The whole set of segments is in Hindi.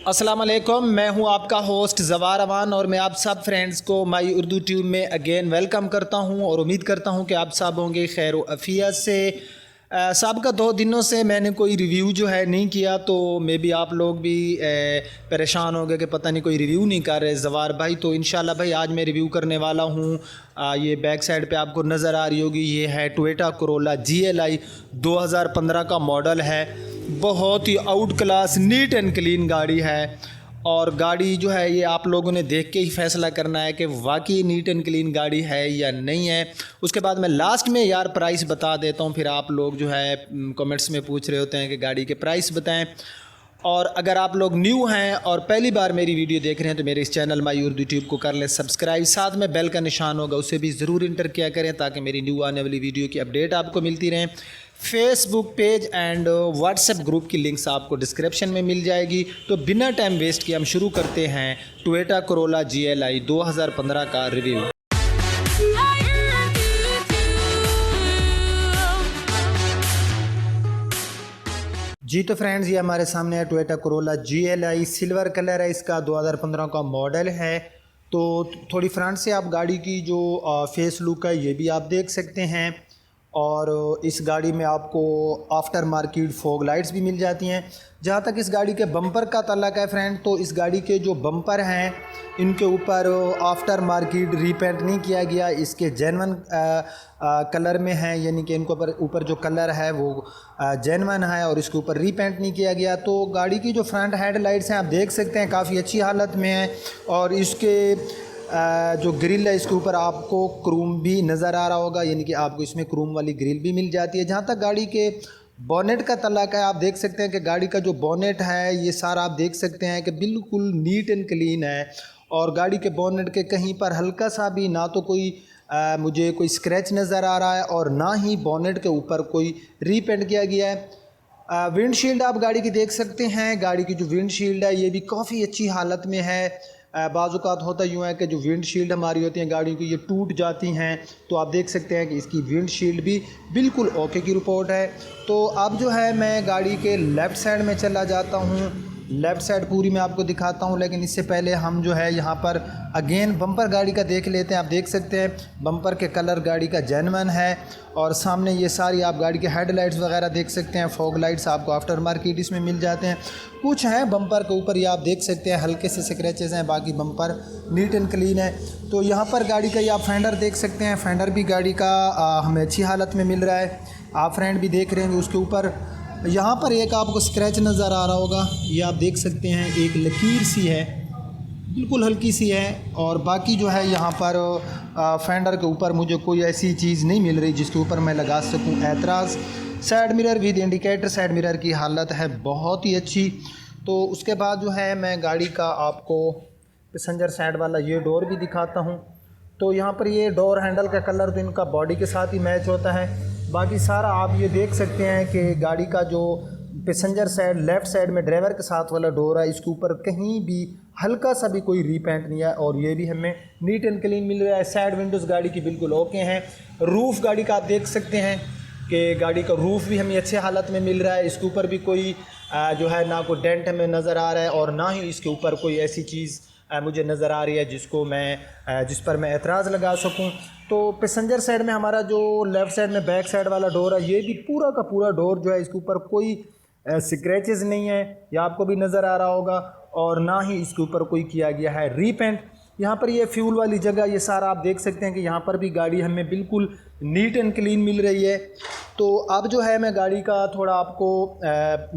अस्सलाम वालेकुम, मैं हूं आपका होस्ट ज़वार अमान और मैं आप सब फ्रेंड्स को माई उर्दू ट्यूब में अगेन वेलकम करता हूं और उम्मीद करता हूं कि आप सब होंगे खैर अफ़ियत से। सबका 2 दिनों से मैंने कोई रिव्यू जो है नहीं किया, तो मे बी आप लोग भी परेशान हो गए कि पता नहीं कोई रिव्यू नहीं कर रहे ज़वार भाई। तो इंशाल्लाह भाई आज मैं रिव्यू करने वाला हूँ। ये बैक साइड पे आपको नज़र आ रही होगी, ये है टोयोटा कोरोला GLI 2015 का मॉडल है। बहुत ही outclass neat and clean गाड़ी है और गाड़ी जो है ये आप लोगों ने देख के ही फैसला करना है कि वाकई नीट एंड क्लीन गाड़ी है या नहीं है। उसके बाद मैं लास्ट में यार प्राइस बता देता हूँ, फिर आप लोग जो है कमेंट्स में पूछ रहे होते हैं कि गाड़ी के प्राइस बताएं। और अगर आप लोग न्यू हैं और पहली बार मेरी वीडियो देख रहे हैं तो मेरे इस चैनल माई उर्दू ट्यूब को कर लें सब्सक्राइब, साथ में बेल का निशान होगा उसे भी ज़रूर इंटर किया करें ताकि मेरी न्यू आने वाली वीडियो की अपडेट आपको मिलती रहें। Facebook page and WhatsApp group की लिंक्स आपको डिस्क्रिप्शन में मिल जाएगी। तो बिना टाइम वेस्ट किए हम शुरू करते हैं टोयोटा कोरोला GLI 2015 का रिव्यू। जी तो फ्रेंड्स, ये हमारे सामने है Toyota Corolla GLI, silver colour है इसका, 2015 का मॉडल है। तो थोड़ी फ्रंट से आप गाड़ी की जो फेस लुक है ये भी आप देख सकते हैं और इस गाड़ी में आपको आफ्टर मार्केट फॉग लाइट्स भी मिल जाती हैं। जहाँ तक इस गाड़ी के बम्पर का ताल्लुक है फ्रेंड, तो इस गाड़ी के जो बम्पर हैं इनके ऊपर आफ्टर मार्केट रीपेंट नहीं किया गया, इसके जेन्युइन कलर में है, यानी कि इनके ऊपर जो कलर है वो जेन्युइन है और इसके ऊपर रीपेंट नहीं किया गया। तो गाड़ी की जो फ्रंट हेडलाइट्स हैं आप देख सकते हैं काफ़ी अच्छी हालत में है और इसके जो ग्रिल है इसके ऊपर आपको क्रोम भी नज़र आ रहा होगा, यानी कि आपको इसमें क्रोम वाली ग्रिल भी मिल जाती है। जहाँ तक गाड़ी के बोनेट का ताल्लुक है, आप देख सकते हैं कि गाड़ी का जो बोनेट है ये सारा आप देख सकते हैं कि बिल्कुल नीट एंड क्लीन है और गाड़ी के बोनेट के कहीं पर हल्का सा भी ना तो कोई मुझे कोई स्क्रैच नज़र आ रहा है और ना ही बोनेट के ऊपर कोई रीपेंट किया गया है। विंडशील्ड आप गाड़ी की देख सकते हैं, गाड़ी की जो विंडशील्ड है ये भी काफ़ी अच्छी हालत में है। बाज़-औक़ात होता यूँ है कि जो विंडशील्ड हमारी होती हैं गाड़ियों की ये टूट जाती हैं, तो आप देख सकते हैं कि इसकी विंडशील्ड भी बिल्कुल ओके की रिपोर्ट है। तो अब जो है मैं गाड़ी के लेफ़्ट साइड में चला जाता हूँ, लेफ़्ट साइड पूरी मैं आपको दिखाता हूँ, लेकिन इससे पहले हम जो है यहाँ पर अगेन बम्पर गाड़ी का देख लेते हैं। आप देख सकते हैं बम्पर के कलर गाड़ी का जेन्युइन है और सामने ये सारी आप गाड़ी के हेडलाइट्स वगैरह देख सकते हैं, फॉग लाइट्स आपको आफ्टर मार्केट इसमें मिल जाते हैं। कुछ हैं बम्पर के ऊपर, ये आप देख सकते हैं हल्के से स्क्रैचेस हैं, बाकी बम्पर नीट एंड क्लीन है। तो यहाँ पर गाड़ी का ये आप फेंडर देख सकते हैं, फेंडर भी गाड़ी का हमें अच्छी हालत में मिल रहा है। आप फ्रेंड भी देख रहे हैं उसके ऊपर यहाँ पर एक आपको स्क्रैच नज़र आ रहा होगा, ये आप देख सकते हैं एक लकीर सी है, बिल्कुल हल्की सी है। और बाकी जो है यहाँ पर फेंडर के ऊपर मुझे कोई ऐसी चीज़ नहीं मिल रही जिसके ऊपर मैं लगा सकूँ एतराज़। Side mirror with indicator, side mirror की हालत है बहुत ही अच्छी। तो उसके बाद जो है मैं गाड़ी का आपको पैसेंजर साइड वाला ये डोर भी दिखाता हूँ। तो यहाँ पर ये डोर हैंडल का कलर तो इनका बॉडी के साथ ही मैच होता है। बाकी सारा आप ये देख सकते हैं कि गाड़ी का जो पैसेंजर साइड लेफ़्ट साइड में ड्राइवर के साथ वाला डोर है इसके ऊपर कहीं भी हल्का सा भी कोई रीपेंट नहीं है और ये भी हमें नीट एंड क्लीन मिल रहा है। साइड विंडोज़ गाड़ी की बिल्कुल ओके हैं। रूफ़ गाड़ी का आप देख सकते हैं कि गाड़ी का रूफ़ भी हमें अच्छे हालत में मिल रहा है, इसके ऊपर भी कोई जो है ना कोई डेंट हमें नज़र आ रहा है और ना ही इसके ऊपर कोई ऐसी चीज़ मुझे नज़र आ रही है जिस पर मैं एतराज़ लगा सकूं। तो पैसेंजर साइड में हमारा जो लेफ़्ट साइड में बैक साइड वाला डोर है ये भी पूरा का पूरा डोर जो है इसके ऊपर कोई स्क्रैचेस नहीं है, ये आपको भी नज़र आ रहा होगा और ना ही इसके ऊपर कोई किया गया है रीपेंट। यहाँ पर ये फ्यूल वाली जगह ये सारा आप देख सकते हैं कि यहाँ पर भी गाड़ी हमें बिल्कुल नीट एंड क्लीन मिल रही है। तो अब जो है मैं गाड़ी का थोड़ा आपको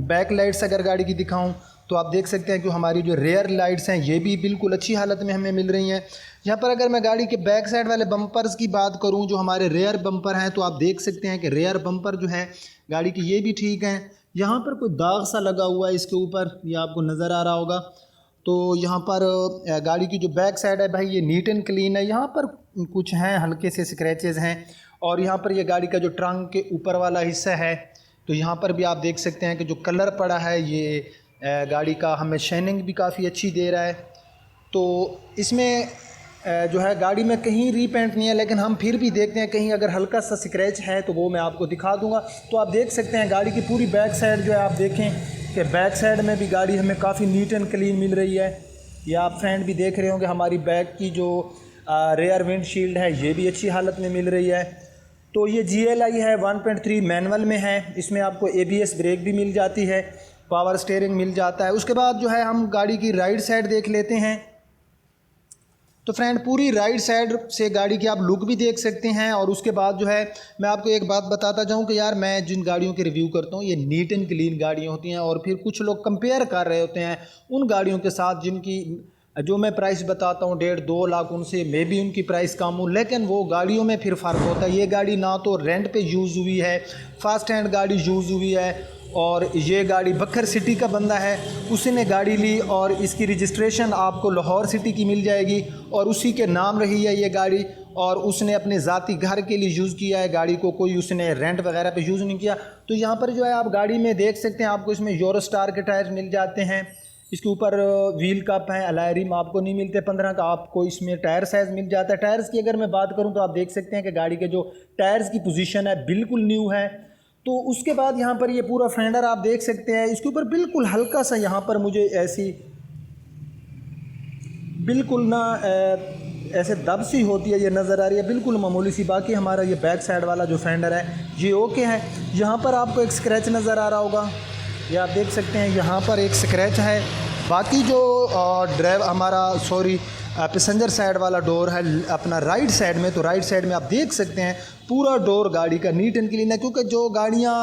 बैक लाइट्स अगर गाड़ी की दिखाऊं तो आप देख सकते हैं कि हमारी जो रेयर लाइट्स हैं ये भी बिल्कुल अच्छी हालत में हमें मिल रही हैं। यहाँ पर अगर मैं गाड़ी के बैक साइड वाले बम्पर्स की बात करूँ जो हमारे रेयर बम्पर हैं, तो आप देख सकते हैं कि रेयर बम्पर जो है गाड़ी की ये भी ठीक हैं। यहाँ पर कोई दाग सा लगा हुआ है इसके ऊपर, ये आपको नज़र आ रहा होगा। तो यहाँ पर गाड़ी की जो बैक साइड है भाई ये नीट एंड क्लीन है, यहाँ पर कुछ हैं हल्के से स्क्रैचेज़ हैं। और यहाँ पर ये गाड़ी का जो ट्रंक के ऊपर वाला हिस्सा है तो यहाँ पर भी आप देख सकते हैं कि जो कलर पड़ा है ये गाड़ी का हमें शाइनिंग भी काफ़ी अच्छी दे रहा है। तो इसमें जो है गाड़ी में कहीं रीपेंट नहीं है, लेकिन हम फिर भी देखते हैं कहीं अगर हल्का सा स्क्रैच है तो वो मैं आपको दिखा दूंगा। तो आप देख सकते हैं गाड़ी की पूरी बैक साइड जो है आप देखें इसके बैक साइड में भी गाड़ी हमें काफ़ी नीट एंड क्लीन मिल रही है। ये आप फ्रेंड भी देख रहे होंगे, हमारी बैक की जो रेयर विंडशील्ड है ये भी अच्छी हालत में मिल रही है। तो ये GLI है, 1.3 मैनुअल में है। इसमें आपको ABS ब्रेक भी मिल जाती है, पावर स्टीयरिंग मिल जाता है। उसके बाद जो है हम गाड़ी की राइट साइड देख लेते हैं। तो फ्रेंड पूरी राइट साइड से गाड़ी की आप लुक भी देख सकते हैं। और उसके बाद जो है मैं आपको एक बात बताता जाऊं कि यार मैं जिन गाड़ियों के रिव्यू करता हूं ये नीट एंड क्लीन गाड़ियां होती हैं, और फिर कुछ लोग कंपेयर कर रहे होते हैं उन गाड़ियों के साथ जिनकी जो मैं प्राइस बताता हूँ 1.5-2 लाख, उनसे मैं भी उनकी प्राइस कम हूँ, लेकिन वो गाड़ियों में फिर फ़र्क होता है। ये गाड़ी ना तो रेंट पे यूज़ हुई है, फर्स्ट हैंड गाड़ी यूज़ हुई है, और ये गाड़ी बखर सिटी का बंदा है उसने गाड़ी ली और इसकी रजिस्ट्रेशन आपको लाहौर सिटी की मिल जाएगी और उसी के नाम रही है ये गाड़ी, और उसने अपने ज़ाती घर के लिए यूज़ किया है गाड़ी को, कोई उसने रेंट वगैरह पे यूज़ नहीं किया। तो यहाँ पर जो है आप गाड़ी में देख सकते हैं, आपको इसमें यूरोस्टार के टायर मिल जाते हैं। इसके ऊपर व्हील कप है, अलॉय रिम आपको नहीं मिलते 15 का, आपको इसमें टायर साइज़ मिल जाता है। टायर्स की अगर मैं बात करूं तो आप देख सकते हैं कि गाड़ी के जो टायर्स की पोजीशन है बिल्कुल न्यू है। तो उसके बाद यहाँ पर ये पूरा फेंडर आप देख सकते हैं, इसके ऊपर बिल्कुल हल्का सा यहाँ पर मुझे ऐसी बिल्कुल ना ऐसे दब सी होती है ये नज़र आ रही है, बिल्कुल मामूली सी। बाकी हमारा ये बैक साइड वाला जो फेंडर है ये ओके है। यहाँ पर आपको एक स्क्रैच नज़र आ रहा होगा, ये आप देख सकते हैं यहाँ पर एक स्क्रैच है। बाकी जो पैसेंजर साइड वाला डोर है अपना राइट साइड में, तो राइट साइड में आप देख सकते हैं पूरा डोर गाड़ी का नीट एंड क्लीन है। क्योंकि जो गाड़ियाँ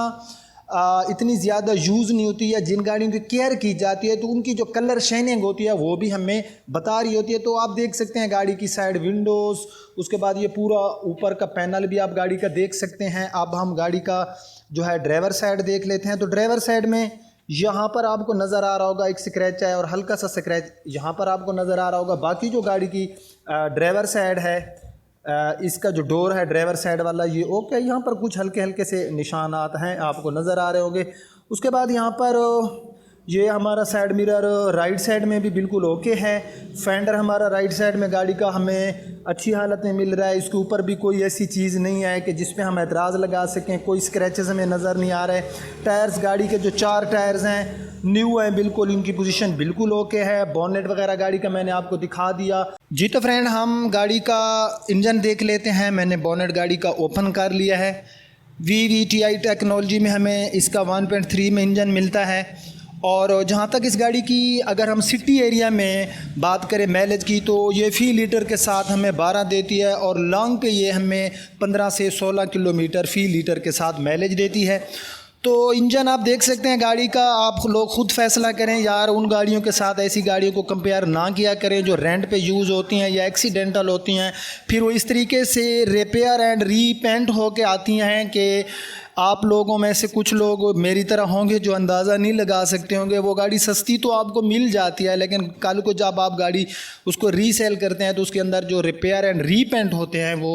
इतनी ज़्यादा यूज़ नहीं होती है, जिन गाड़ियों की केयर की जाती है तो उनकी जो कलर शाइनिंग होती है वो भी हमें बता रही होती है। तो आप देख सकते हैं गाड़ी की साइड विंडोज़, उसके बाद ये पूरा ऊपर का पैनल भी आप गाड़ी का देख सकते हैं। अब हम गाड़ी का जो है ड्राइवर साइड देख लेते हैं। तो ड्राइवर साइड में यहाँ पर आपको नज़र आ रहा होगा एक स्क्रैच है, और हल्का सा स्क्रैच यहाँ पर आपको नज़र आ रहा होगा। बाकी जो गाड़ी की ड्राइवर साइड है, इसका जो डोर है ड्राइवर साइड वाला ये ओके, यहाँ पर कुछ हल्के हल्के से निशानात हैं आपको नज़र आ रहे होंगे। उसके बाद यहाँ पर ये हमारा साइड मिरर राइट साइड में भी बिल्कुल ओके है। फेंडर हमारा राइट साइड में गाड़ी का हमें अच्छी हालत में मिल रहा है, इसके ऊपर भी कोई ऐसी चीज़ नहीं है कि जिस पे हम एतराज़ लगा सकें, कोई स्क्रैचेस हमें नज़र नहीं आ रहे। टायर्स गाड़ी के जो 4 टायर्स हैं न्यू है बिल्कुल, इनकी पोजीशन बिल्कुल ओके है। बॉनेट वगैरह गाड़ी का मैंने आपको दिखा दिया जी। तो फ्रेंड हम गाड़ी का इंजन देख लेते हैं। मैंने बॉनेट गाड़ी का ओपन कर लिया है। VVTi टेक्नोलॉजी में हमें इसका 1.3 में इंजन मिलता है। और जहाँ तक इस गाड़ी की अगर हम सिटी एरिया में बात करें माइलेज की, तो ये फ़ी लीटर के साथ हमें 12 देती है, और लॉन्ग पे ये हमें 15 से 16 किलोमीटर फ़ी लीटर के साथ माइलेज देती है। तो इंजन आप देख सकते हैं गाड़ी का, आप लोग खुद फैसला करें यार। उन गाड़ियों के साथ ऐसी गाड़ियों को कंपेयर ना किया करें जो रेंट पे यूज़ होती हैं या एक्सीडेंटल होती हैं, फिर वो इस तरीके से रिपेयर एंड रीपेंट होके आती हैं कि आप लोगों में से कुछ लोग मेरी तरह होंगे जो अंदाज़ा नहीं लगा सकते होंगे। वो गाड़ी सस्ती तो आपको मिल जाती है, लेकिन कल को जब आप गाड़ी उसको रीसेल करते हैं तो उसके अंदर जो रिपेयर एंड रीपेंट होते हैं वो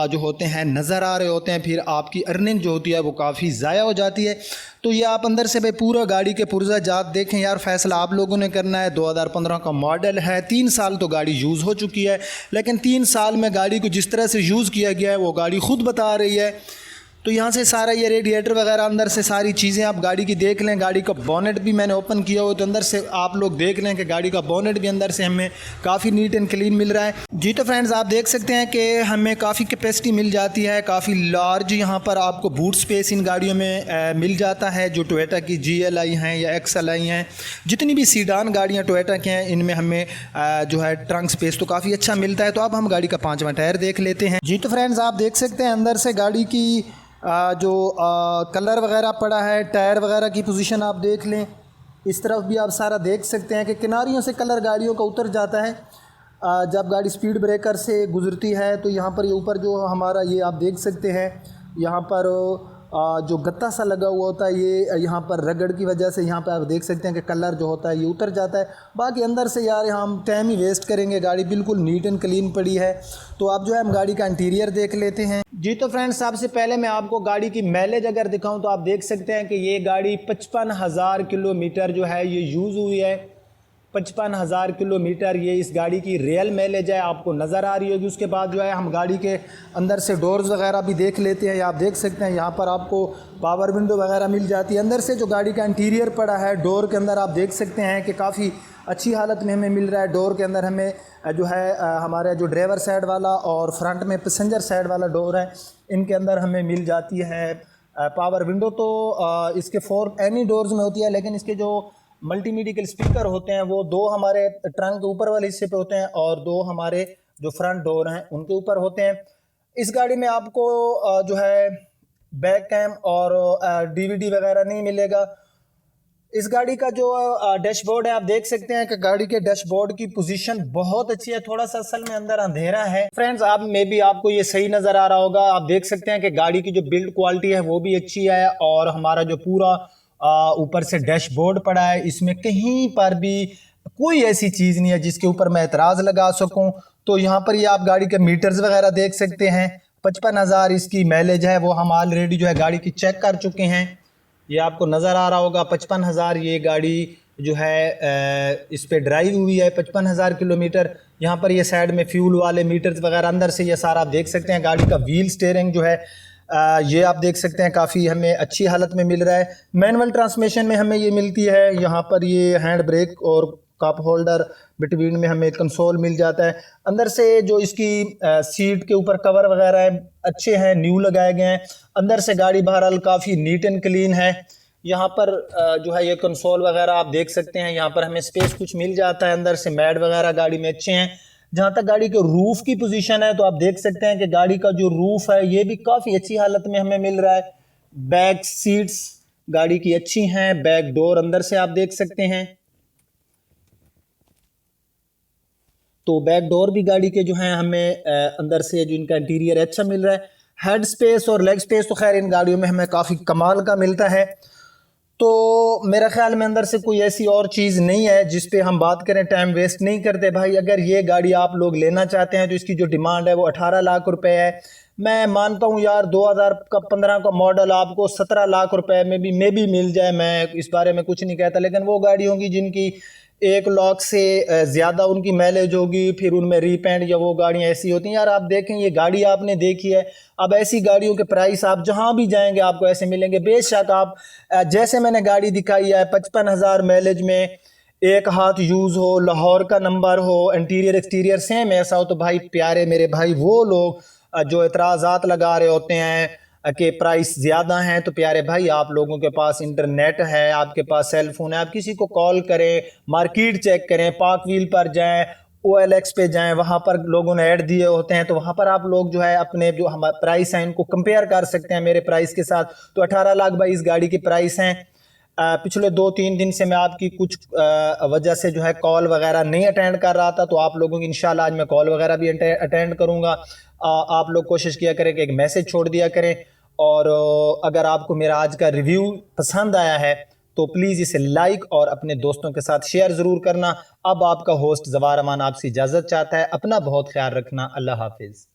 जो होते हैं नज़र आ रहे होते हैं, फिर आपकी अर्निंग जो होती है वो काफ़ी ज़ाया हो जाती है। तो ये आप अंदर से भाई पूरा गाड़ी के पुर्जा जात देखें यार, फ़ैसला आप लोगों ने करना है। 2015 का मॉडल है, 3 साल तो गाड़ी यूज़ हो चुकी है, लेकिन 3 साल में गाड़ी को जिस तरह से यूज़ किया गया है वो गाड़ी ख़ुद बता रही है। तो यहाँ से सारा ये रेडिएटर वगैरह अंदर से सारी चीज़ें आप गाड़ी की देख लें। गाड़ी का बोनेट भी मैंने ओपन किया हो तो अंदर से आप लोग देख लें कि गाड़ी का बोनेट भी अंदर से हमें काफ़ी नीट एंड क्लीन मिल रहा है जी। तो फ्रेंड्स आप देख सकते हैं कि हमें काफ़ी कैपेसिटी मिल जाती है, काफ़ी लार्ज यहाँ पर आपको बूट स्पेस इन गाड़ियों में मिल जाता है। जो टोयोटा की GLI हैं या XLI हैं, जितनी भी सीडान गाड़ियाँ टोयोटा की हैं, इनमें हमें जो है ट्रंक स्पेस तो काफ़ी अच्छा मिलता है। तो अब हम गाड़ी का 5वां टायर देख लेते हैं जी। तो फ्रेंड्स आप देख सकते हैं अंदर से गाड़ी की जो कलर वगैरह पड़ा है, टायर वगैरह की पोजीशन आप देख लें। इस तरफ भी आप सारा देख सकते हैं कि किनारियों से कलर गाड़ियों का उतर जाता है जब गाड़ी स्पीड ब्रेकर से गुजरती है। तो यहाँ पर ये ऊपर जो हमारा ये आप देख सकते हैं, यहाँ पर जो गत्ता सा लगा हुआ होता है, ये यहाँ पर रगड़ की वजह से यहाँ पर आप देख सकते हैं कि कलर जो होता है ये उतर जाता है। बाकी अंदर से यार हम टाइम ही वेस्ट करेंगे, गाड़ी बिल्कुल नीट एंड क्लीन पड़ी है। तो अब जो है हम गाड़ी का इंटीरियर देख लेते हैं जी। तो फ्रेंड्स सबसे पहले मैं आपको गाड़ी की माइलेज अगर दिखाऊं तो आप देख सकते हैं कि ये गाड़ी 55,000 किलोमीटर जो है ये यूज़ हुई है। 55,000 किलोमीटर ये इस गाड़ी की रियल माइलेज है, आपको नज़र आ रही होगी। उसके बाद जो है हम गाड़ी के अंदर से डोर्स वगैरह भी देख लेते हैं। आप देख सकते हैं यहाँ पर आपको पावर विंडो वगैरह मिल जाती है। अंदर से जो गाड़ी का इंटीरियर पड़ा है डोर के अंदर आप देख सकते हैं कि काफ़ी अच्छी हालत में हमें मिल रहा है। डोर के अंदर हमें जो है हमारे जो ड्राइवर साइड वाला और फ्रंट में पैसेंजर साइड वाला डोर है, इनके अंदर हमें मिल जाती है पावर विंडो। तो इसके 4 एनी डोर्स में होती है, लेकिन इसके जो मल्टीमीडियल स्पीकर होते हैं वो 2 हमारे ट्रंक के ऊपर वाले हिस्से पे होते हैं और 2 हमारे जो फ्रंट डोर हैं उनके ऊपर होते हैं। इस गाड़ी में आपको जो है बैक कैम और डीवीडी वगैरह नहीं मिलेगा। इस गाड़ी का जो डैशबोर्ड है आप देख सकते हैं कि गाड़ी के डैशबोर्ड की पोजीशन बहुत अच्छी है। थोड़ा सा असल में अंदर अंधेरा है फ्रेंड्स, आप में भी आपको ये सही नज़र आ रहा होगा। आप देख सकते हैं कि गाड़ी की जो बिल्ड क्वालिटी है वो भी अच्छी है और हमारा जो पूरा ऊपर से डैशबोर्ड पड़ा है इसमें कहीं पर भी कोई ऐसी चीज़ नहीं है जिसके ऊपर मैं एतराज़ लगा सकूं। तो यहाँ पर ये आप गाड़ी के मीटर्स वगैरह देख सकते हैं। 55,000 इसकी माइलेज है, वो हम ऑलरेडी जो है गाड़ी की चेक कर चुके हैं। ये आपको नज़र आ रहा होगा 55,000 ये गाड़ी जो है इस पे ड्राइव हुई है 55,000 किलोमीटर। यहाँ पर ये साइड में फ्यूल वाले मीटर्स वगैरह अंदर से ये सारा आप देख सकते हैं। गाड़ी का व्हील स्टीयरिंग जो है ये आप देख सकते हैं काफ़ी हमें अच्छी हालत में मिल रहा है। मैनुअल ट्रांसमिशन में हमें ये मिलती है। यहाँ पर ये हैंड ब्रेक और कप होल्डर बिटवीन में हमें कंसोल मिल जाता है। अंदर से जो इसकी सीट के ऊपर कवर वगैरह है अच्छे हैं, न्यू लगाए गए हैं। अंदर से गाड़ी बहरहाल काफ़ी नीट एंड क्लीन है। यहाँ पर जो है ये कंसोल वगैरह आप देख सकते हैं। यहाँ पर हमें स्पेस कुछ मिल जाता है। अंदर से मैट वगैरह गाड़ी में अच्छे हैं। जहाँ तक गाड़ी के रूफ़ की पोजीशन है तो आप देख सकते हैं कि गाड़ी का जो रूफ़ है ये भी काफ़ी अच्छी हालत में हमें मिल रहा है। बैक सीट्स गाड़ी की अच्छी हैं। बैक डोर अंदर से आप देख सकते हैं। तो बैक डोर भी गाड़ी के जो हैं हमें अंदर से जो इनका इंटीरियर अच्छा मिल रहा है। हेड स्पेस और लेग स्पेस तो खैर इन गाड़ियों में हमें काफ़ी कमाल का मिलता है। तो मेरा ख्याल में अंदर से कोई ऐसी और चीज़ नहीं है जिस पे हम बात करें, टाइम वेस्ट नहीं करते भाई। अगर ये गाड़ी आप लोग लेना चाहते हैं तो इसकी जो डिमांड है वो 18 लाख रुपए है। मैं मानता हूँ यार 2015 का मॉडल आपको 17 लाख रुपए में भी मिल जाए, मैं इस बारे में कुछ नहीं कहता। लेकिन वो गाड़ी होगी जिनकी 1 लाख से ज़्यादा उनकी माइलेज होगी, फिर उनमें रीपेंट या वो गाड़ियाँ ऐसी होती हैं। यार आप देखें ये गाड़ी आपने देखी है, अब ऐसी गाड़ियों के प्राइस आप जहाँ भी जाएंगे आपको ऐसे मिलेंगे। बेशक आप जैसे मैंने गाड़ी दिखाई है 55,000 माइलेज में, 1 हाथ यूज़ हो, लाहौर का नंबर हो, इंटीरियर एक्सटीरियर सेम ऐसा हो, तो भाई प्यारे मेरे भाई वो लोग जो एतराज़ात लगा रहे होते हैं कि प्राइस ज़्यादा हैं, तो प्यारे भाई आप लोगों के पास इंटरनेट है, आपके पास सेल फोन है, आप किसी को कॉल करें, मार्केट चेक करें, पाक व्हील पर जाएं, OLX पे जाएं, वहाँ पर लोगों ने ऐड दिए होते हैं। तो वहाँ पर आप लोग जो है अपने जो हमारे प्राइस हैं इनको कंपेयर कर सकते हैं मेरे प्राइस के साथ। तो 18 लाख भाई इस गाड़ी की प्राइस हैं। पिछले 2-3 दिन से मैं आपकी कुछ वजह से जो है कॉल वगैरह नहीं अटेंड कर रहा था, तो आप लोगों की इंशाल्लाह आज मैं कॉल वगैरह भी अटेंड करूँगा। आप लोग कोशिश किया करें कि एक मैसेज छोड़ दिया करें। और अगर आपको मेरा आज का रिव्यू पसंद आया है तो प्लीज़ इसे लाइक और अपने दोस्तों के साथ शेयर ज़रूर करना। अब आपका होस्ट ज़फ़र अमान आपसे इजाज़त चाहता है। अपना बहुत ख्याल रखना। अल्लाह हाफिज़।